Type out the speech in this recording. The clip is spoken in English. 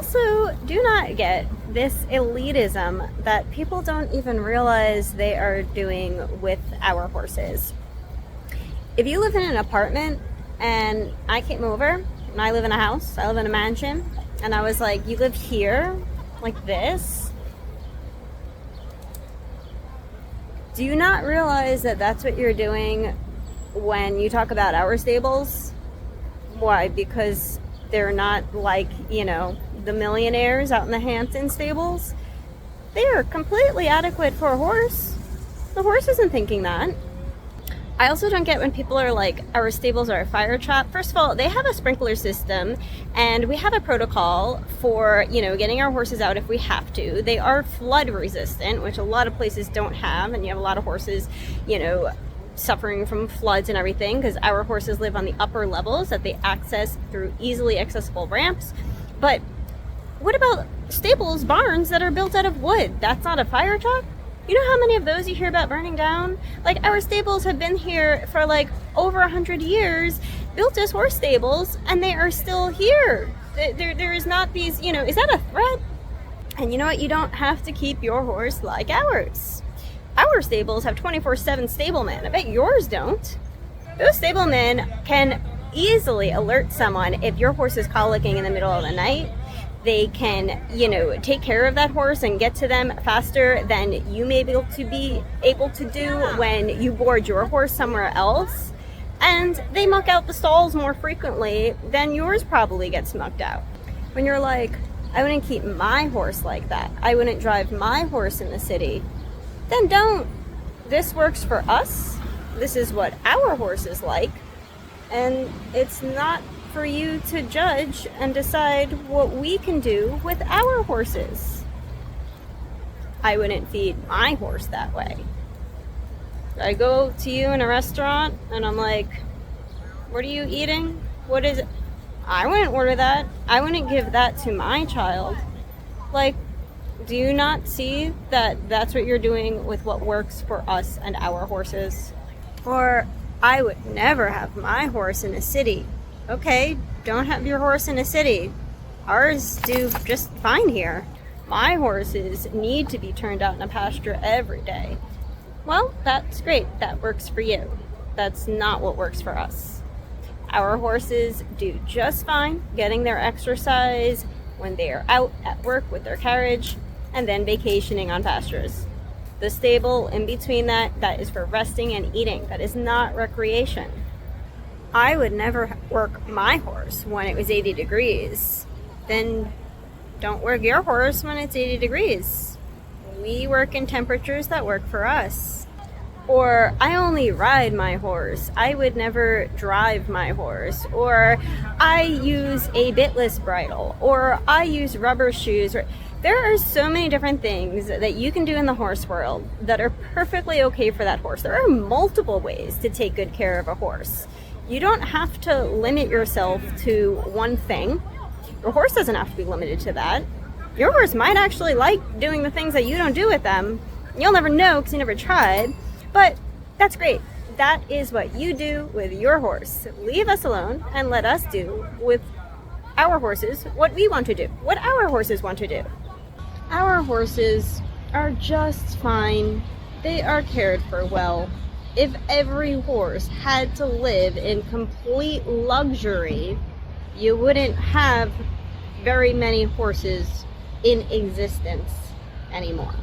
also do not get this elitism that people don't even realize they are doing with our horses. If you live in an apartment and I came over and I live in a house, I live in a mansion, and I was like, you live here like this? Do you not realize that that's what you're doing when you talk about our stables? Why? Because they're not like, the millionaires out in the Hampton stables. They are completely adequate for a horse. The horse isn't thinking that. I also don't get when people are like, our stables are a fire trap. First of all, they have a sprinkler system, and we have a protocol for, getting our horses out if we have to. They are flood resistant, which a lot of places don't have, and you have a lot of horses, suffering from floods and everything, because our horses live on the upper levels that they access through easily accessible ramps. But what about stables, barns that are built out of wood? That's not a fire trap? You know how many of those you hear about burning down? Like, our stables have been here for like over 100 years, built as horse stables, and they are still here. There is not these, is that a threat? And you know what? You don't have to keep your horse like ours. Our stables have 24/7 stablemen. I bet yours don't. Those stablemen can easily alert someone if your horse is colicking in the middle of the night. They can, take care of that horse and get to them faster than you may be able to do when you board your horse somewhere else. And they muck out the stalls more frequently than yours probably gets mucked out. When you're like, I wouldn't keep my horse like that, I wouldn't drive my horse in the city, then don't. This works for us. This is what our horse is like. And it's not for you to judge and decide what we can do with our horses. I wouldn't feed my horse that way. I go to you in a restaurant and I'm like, what are you eating? What is it? I wouldn't order that. I wouldn't give that to my child. Like, do you not see that that's what you're doing with what works for us and our horses? Or, I would never have my horse in a city. Okay, don't have your horse in a city. Ours do just fine here. My horses need to be turned out in a pasture every day. Well, that's great. That works for you. That's not what works for us. Our horses do just fine getting their exercise when they are out at work with their carriage and then vacationing on pastures. The stable in between that is for resting and eating. That is not recreation. I would never work my horse when it was 80 degrees. Then don't work your horse when it's 80 degrees. We work in temperatures that work for us. Or I only ride my horse. I would never drive my horse. Or I use a bitless bridle. Or I use rubber shoes. There are so many different things that you can do in the horse world that are perfectly okay for that horse. There are multiple ways to take good care of a horse. You don't have to limit yourself to one thing. Your horse doesn't have to be limited to that. Your horse might actually like doing the things that you don't do with them. You'll never know because you never tried, but that's great. That is what you do with your horse. Leave us alone and let us do with our horses what we want to do, what our horses want to do. Our horses are just fine. They are cared for well. If every horse had to live in complete luxury, you wouldn't have very many horses in existence anymore.